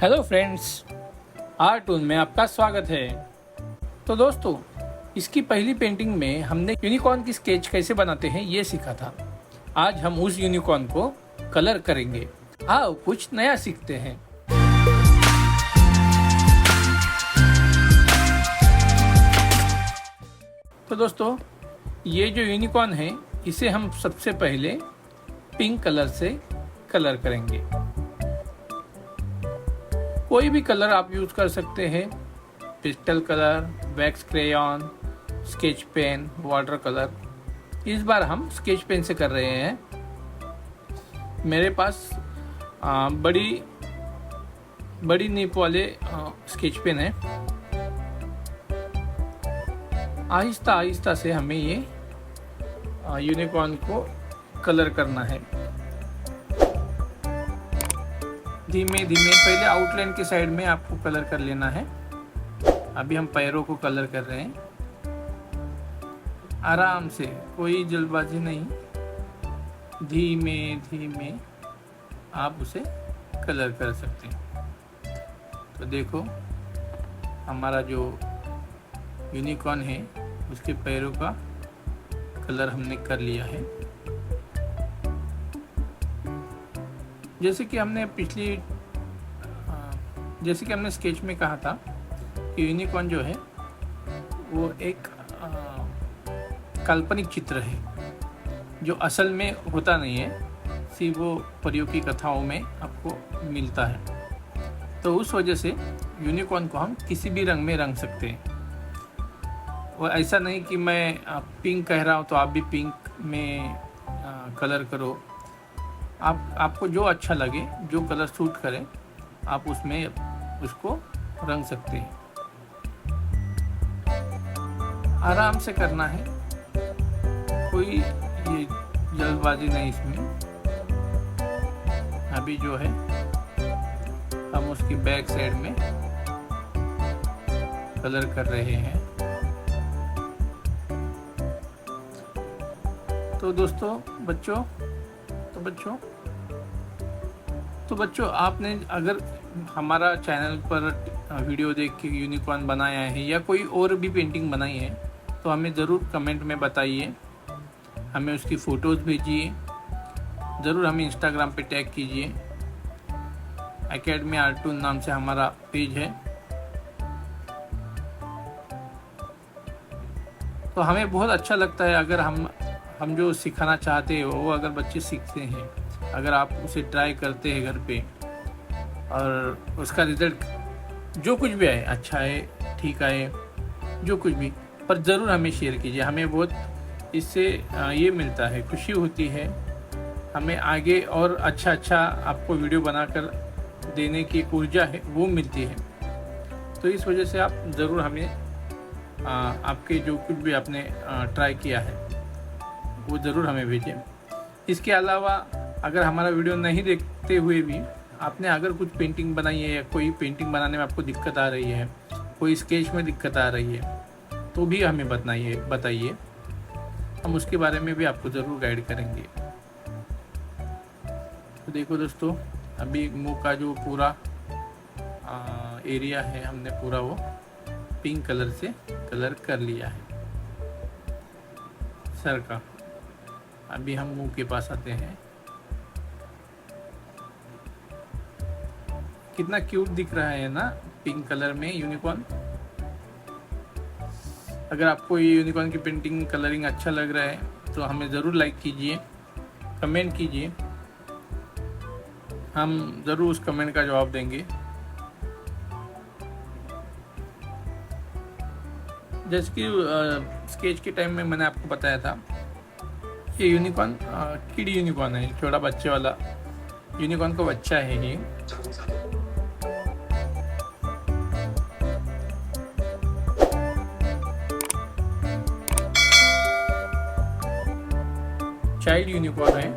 Hello friends, आर्टून में आपका स्वागत है। तो दोस्तों, इसकी पहली पेंटिंग में हमने यूनिकॉर्न की स्केच कैसे बनाते हैं ये सीखा था। आज हम उस यूनिकॉर्न को कलर करेंगे। आओ कुछ नया सीखते हैं। तो दोस्तों, ये जो यूनिकॉर्न है इसे हम सबसे पहले पिंक कलर से कलर करेंगे। कोई भी कलर आप यूज कर सकते हैं, pastel colour, wax crayon, sketch pen, water colour. इस बार हम स्केच पेन से कर रहे हैं। मेरे पास बड़ी नीप वाले स्केच पेन है। आहिस्ता आहिस्ता से हमें ये यूनिकॉर्न को कलर करना है। धीमे धीमे पहले आउटलाइन के साइड में आपको कलर कर लेना है। अभी हम पैरों को कलर कर रहे हैं, आराम से, कोई जल्दबाजी नहीं। धीमे धीमे आप उसे कलर कर सकते हैं। तो देखो, हमारा जो यूनिकॉर्न है उसके पैरों का कलर हमने कर लिया है। जैसे कि हमने स्केच में कहा था कि यूनिकॉर्न जो है वो एक काल्पनिक चित्र है जो असल में होता नहीं है, सिर्फ वो परियों की कथाओं में आपको मिलता है। तो उस वजह से यूनिकॉर्न को हम किसी भी रंग में रंग सकते हैं। और ऐसा नहीं कि मैं पिंक कह रहा हूँ तो आप भी पिंक में कलर करो। आपको जो अच्छा लगे, जो कलर सूट करे, आप उसमें उसको रंग सकते हैं। आराम से करना है, कोई ये जल्दबाजी नहीं इसमें। अभी जो है हम उसकी बैक साइड में कलर कर रहे हैं। तो दोस्तों, बच्चों, आपने अगर हमारा चैनल पर वीडियो देख के यूनिकॉर्न बनाया है या कोई और भी पेंटिंग बनाई है तो हमें ज़रूर कमेंट में बताइए। हमें उसकी फ़ोटोज़ भेजिए। ज़रूर हमें इंस्टाग्राम पे टैग कीजिए। एकेडमी आर्टून नाम से हमारा पेज है। तो हमें बहुत अच्छा लगता है अगर हम जो सिखाना चाहते हैं वो अगर बच्चे सीखते हैं। अगर आप उसे ट्राई करते हैं घर पे और उसका रिज़ल्ट जो कुछ भी आए, अच्छा है, ठीक आए, जो कुछ भी, पर ज़रूर हमें शेयर कीजिए। हमें बहुत इससे ये मिलता है, खुशी होती है। हमें आगे और अच्छा आपको वीडियो बनाकर देने की ऊर्जा है वो मिलती है। तो इस वजह से आप ज़रूर हमें आपके जो कुछ भी आपने ट्राई किया है वो ज़रूर हमें भेजें। इसके अलावा अगर हमारा वीडियो नहीं देखते हुए भी आपने अगर कुछ पेंटिंग बनाई है या कोई पेंटिंग बनाने में आपको दिक्कत आ रही है, कोई स्केच में दिक्कत आ रही है, तो भी हमें बताइए। हम उसके बारे में भी आपको ज़रूर गाइड करेंगे। तो देखो दोस्तों, अभी मुंह का जो पूरा एरिया है हमने पूरा वो पिंक कलर से कलर कर लिया है, सर का। अभी हम मुंह के पास आते हैं। कितना क्यूट दिख रहा है ना पिंक कलर में यूनिकॉर्न। अगर आपको ये यूनिकॉर्न की पेंटिंग कलरिंग अच्छा लग रहा है तो हमें ज़रूर लाइक कीजिए, कमेंट कीजिए। हम ज़रूर उस कमेंट का जवाब देंगे। जैसे कि स्केच के टाइम में मैंने आपको बताया था, ये यूनिकॉर्न किड यूनिकॉर्न है, छोटा बच्चे वाला यूनिकॉर्न का बच्चा है ये। चाइल्ड यूनिकॉर्न है,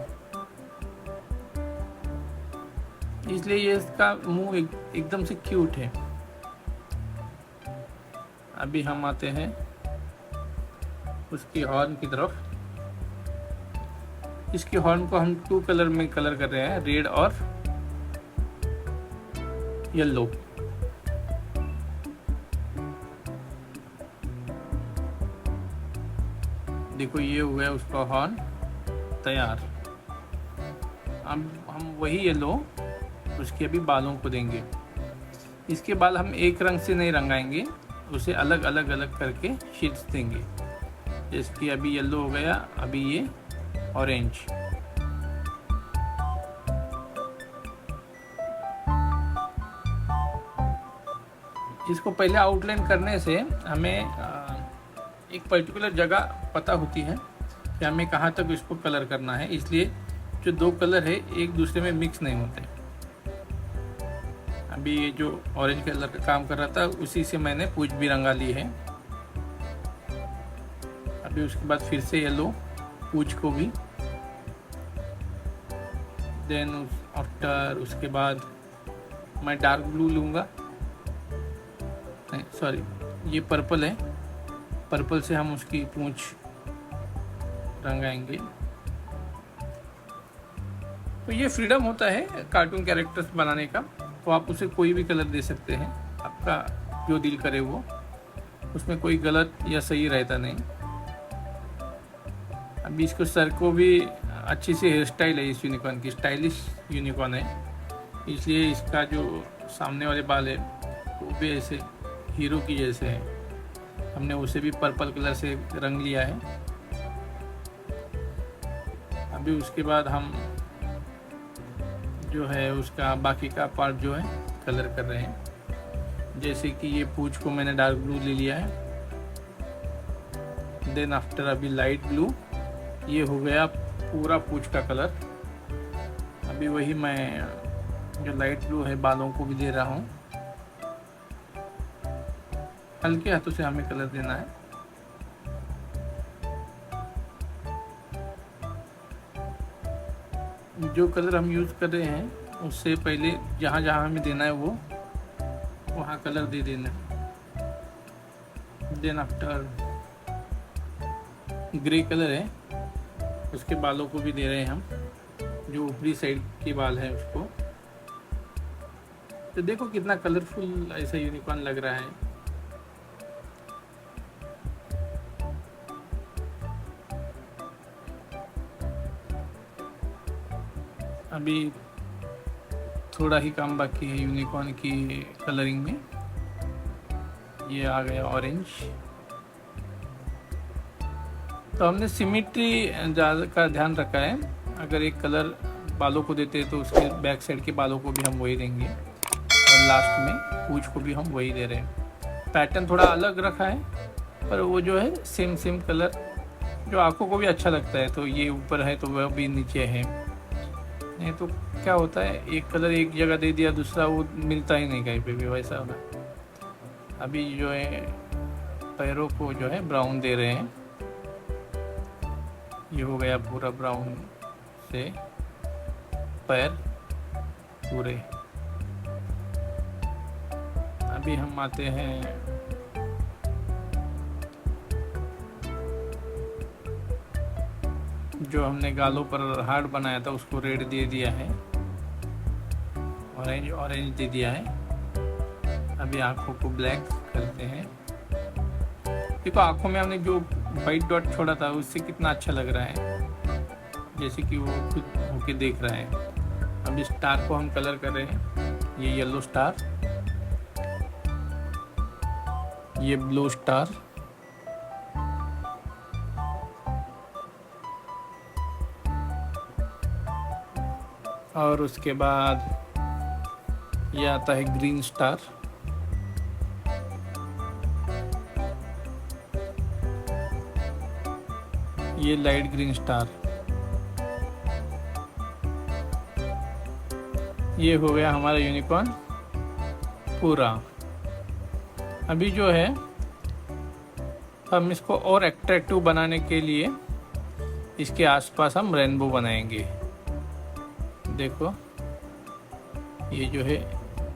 इसलिए ये इसका मुंह एकदम से क्यूट है। अभी हम आते हैं उसकी हॉर्न की तरफ। इसके हॉर्न को हम 2 कलर में कलर कर रहे हैं, रेड और येलो। देखो ये हो गया उसका हॉर्न तैयार। अब हम वही येलो उसके अभी बालों को देंगे। इसके बाल हम एक रंग से नहीं रंगाएंगे, उसे अलग अलग अलग करके शेड्स देंगे। जैसे कि अभी येलो हो गया, अभी ये ऑरेंज। इसको पहले आउटलाइन करने से हमें एक पर्टिकुलर जगह पता होती है कि हमें कहाँ तक इसको कलर करना है, इसलिए जो दो कलर है एक दूसरे में मिक्स नहीं होते। अभी ये जो ऑरेंज कलर का काम कर रहा था उसी से मैंने पूंछ भी रंगा ली है। अभी उसके बाद फिर से येलो पूंछ को भी, देन आफ्टर उसके बाद मैं डार्क ब्लू लूँगा, नहीं सॉरी ये पर्पल है, पर्पल से हम उसकी पूंछ रंगाएंगे। तो ये फ्रीडम होता है कार्टून कैरेक्टर्स बनाने का, तो आप उसे कोई भी कलर दे सकते हैं, आपका जो दिल करे वो, उसमें कोई गलत या सही रहता नहीं। अभी इसको सर को भी अच्छी सी हेयर स्टाइल है इस यूनिकॉर्न की, स्टाइलिश यूनिकॉर्न है, इसलिए इसका जो सामने वाले बाल है वो भी ऐसे हीरो की जैसे है। हमने उसे भी पर्पल कलर से रंग लिया है। अभी उसके बाद हम जो है उसका बाकी का पार्ट जो है कलर कर रहे हैं। जैसे कि ये पूंछ को मैंने डार्क ब्लू ले लिया है, देन आफ्टर अभी लाइट ब्लू, ये हो गया पूरा पूंछ का कलर। अभी वही मैं जो लाइट ब्लू है बालों को भी दे रहा हूँ। हल्के हाथों से हमें कलर देना है। जो कलर हम यूज़ कर रहे हैं उससे पहले जहाँ जहाँ हमें देना है वो वहाँ कलर दे देना। देन आफ्टर ग्रे कलर है, उसके बालों को भी दे रहे हैं हम, जो ऊपरी साइड के बाल है उसको। तो देखो कितना कलरफुल ऐसा यूनिकॉर्न लग रहा है। अभी थोड़ा ही काम बाकी है यूनिकॉर्न की कलरिंग में। ये आ गया ऑरेंज। तो हमने सिमेट्री ज़्यादा का ध्यान रखा है। अगर एक कलर बालों को देते हैं तो उसके बैक साइड के बालों को भी हम वही देंगे, और लास्ट में पूंछ को भी हम वही दे रहे हैं। पैटर्न थोड़ा अलग रखा है, पर वो जो है सेम कलर जो आंखों को भी अच्छा लगता है। तो ये ऊपर है तो वह भी नीचे है, नहीं तो क्या होता है एक कलर एक जगह दे दिया, दूसरा वो मिलता ही नहीं कहीं पे भी, वैसा होगा। अभी जो है पैरों को जो है ब्राउन दे रहे हैं। ये हो गया पूरा ब्राउन से पैर पूरे। अभी हम आते हैं जो हमने गालों पर हार्ट बनाया था उसको रेड दे दिया है, ऑरेंज दे दिया है। अभी आंखों को ब्लैक करते हैं। देखो आंखों में हमने जो वाइट डॉट छोड़ा था उससे कितना अच्छा लग रहा है, जैसे कि वो खुद होके देख रहा है। अभी स्टार को हम कलर कर रहे हैं। ये येलो स्टार, ये ब्लू स्टार, और उसके बाद ये आता है ग्रीन स्टार। ये लाइट ग्रीन स्टार। ये हो गया हमारा यूनिकॉर्न पूरा। अभी जो है हम इसको और अट्रैक्टिव बनाने के लिए इसके आसपास हम रेनबो बनाएंगे। देखो ये जो है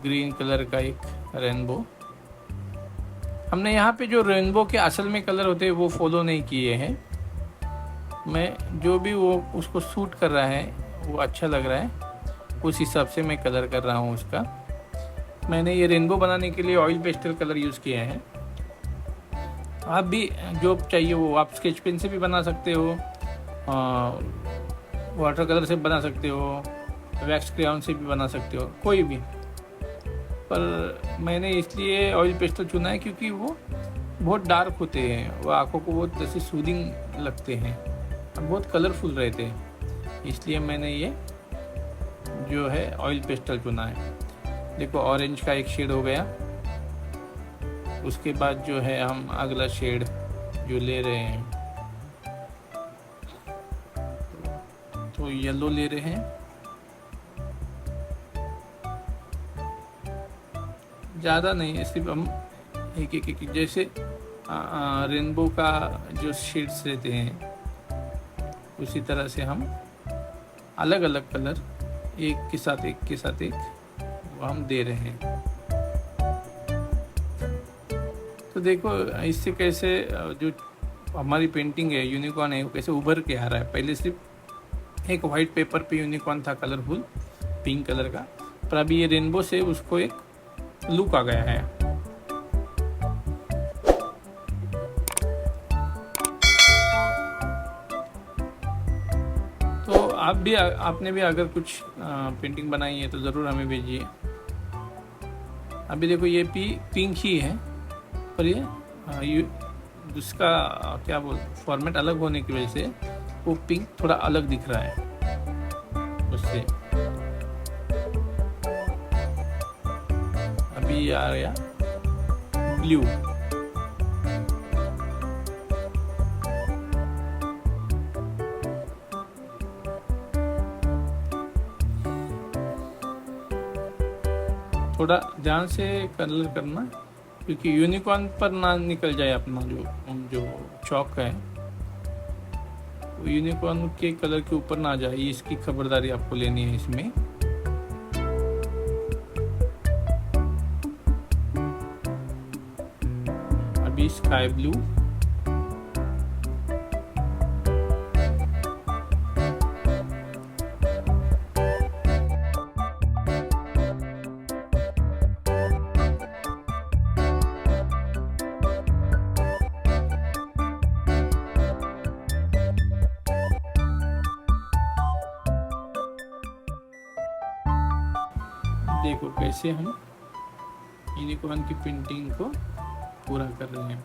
ग्रीन कलर का एक रेनबो। हमने यहाँ पे जो रेनबो के असल में कलर होते हैं वो फॉलो नहीं किए हैं। मैं जो भी वो उसको सूट कर रहा है, वो अच्छा लग रहा है, उस हिसाब से मैं कलर कर रहा हूँ उसका। मैंने ये रेनबो बनाने के लिए ऑयल पेस्टल कलर यूज़ किए हैं। आप भी जो चाहिए वो आप स्केच पेन से भी बना सकते हो, वाटर कलर से बना सकते हो, वैक्स क्रेयॉन से भी बना सकते हो, कोई भी। पर मैंने इसलिए ऑयल पेस्टल चुना है क्योंकि वो बहुत डार्क होते हैं, वो आँखों को बहुत ऐसे सूदिंग लगते हैं और बहुत कलरफुल रहते हैं, इसलिए मैंने ये जो है ऑयल पेस्टल चुना है। देखो ऑरेंज का एक शेड हो गया, उसके बाद जो है हम अगला शेड जो ले रहे हैं तो येलो ले रहे हैं। ज़्यादा नहीं, सिर्फ हम एक जैसे रेनबो का जो शेड्स रहते हैं उसी तरह से हम अलग अलग कलर एक के साथ एक वो हम दे रहे हैं। तो देखो इससे कैसे जो हमारी पेंटिंग है यूनिकॉर्न है वो कैसे उभर के आ रहा है। पहले सिर्फ एक वाइट पेपर पे यूनिकॉर्न था कलरफुल पिंक कलर का, पर अभी ये रेनबो से उसको एक लुक आ गया है। तो आपने भी अगर कुछ पेंटिंग बनाई है तो ज़रूर हमें भेजिए। अभी देखो ये पिंक ही है, पर ये उसका क्या फॉर्मेट अलग होने की वजह से वो पिंक थोड़ा अलग दिख रहा है उससे। अभी आ गया ब्लू। थोड़ा ध्यान से कलर करना क्योंकि यूनिकॉर्न पर ना निकल जाए अपना जो चौक है, वो यूनिकॉर्न के कलर के ऊपर ना जाए, इसकी खबरदारी आपको लेनी है इसमें। अभी स्काई ब्लू, देखो कैसे हम यूनिकॉर्न की पेंटिंग को पूरा कर रहे हैं।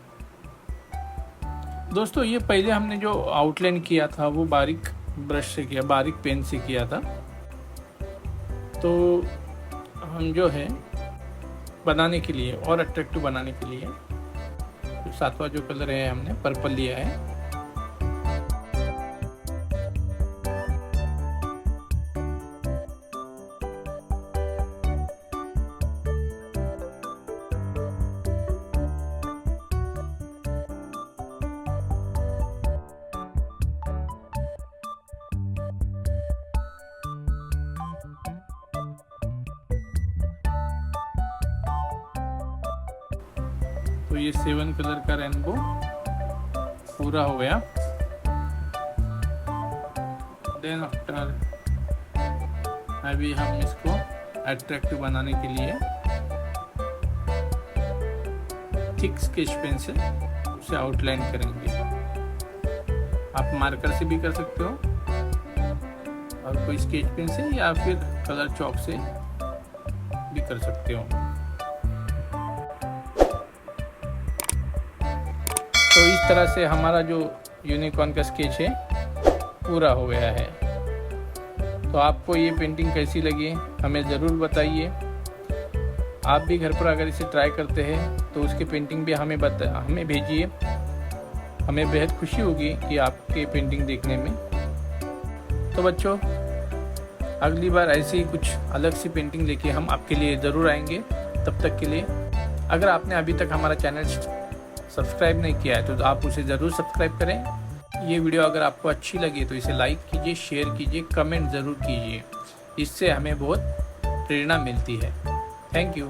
दोस्तों ये पहले हमने जो आउटलाइन किया था वो बारीक ब्रश से किया, बारीक पेन से किया था। तो हम जो है बनाने के लिए और अट्रैक्टिव बनाने के लिए तो सातवां जो कलर है हमने पर्पल लिया है। तो ये 7 कलर का रेनबो पूरा हो गया। देन आफ्टर अभी हम इसको अट्रैक्टिव बनाने के लिए थिक स्केच पेन से उसे आउटलाइन करेंगे। आप मार्कर से भी कर सकते हो और कोई स्केच पेन से या फिर कलर चॉक से भी कर सकते हो। तो इस तरह से हमारा जो यूनिकॉर्न का स्केच है पूरा हो गया है। तो आपको ये पेंटिंग कैसी लगी हमें ज़रूर बताइए। आप भी घर पर अगर इसे ट्राई करते हैं तो उसकी पेंटिंग भी हमें भेजिए। हमें बेहद खुशी होगी कि आपके पेंटिंग देखने में। तो बच्चों अगली बार ऐसे ही कुछ अलग सी पेंटिंग लेके हम आपके लिए ज़रूर आएंगे। तब तक के लिए अगर आपने अभी तक हमारा चैनल सब्सक्राइब नहीं किया है तो आप उसे ज़रूर सब्सक्राइब करें। ये वीडियो अगर आपको अच्छी लगी तो इसे लाइक कीजिए, शेयर कीजिए, कमेंट ज़रूर कीजिए। इससे हमें बहुत प्रेरणा मिलती है। Thank you.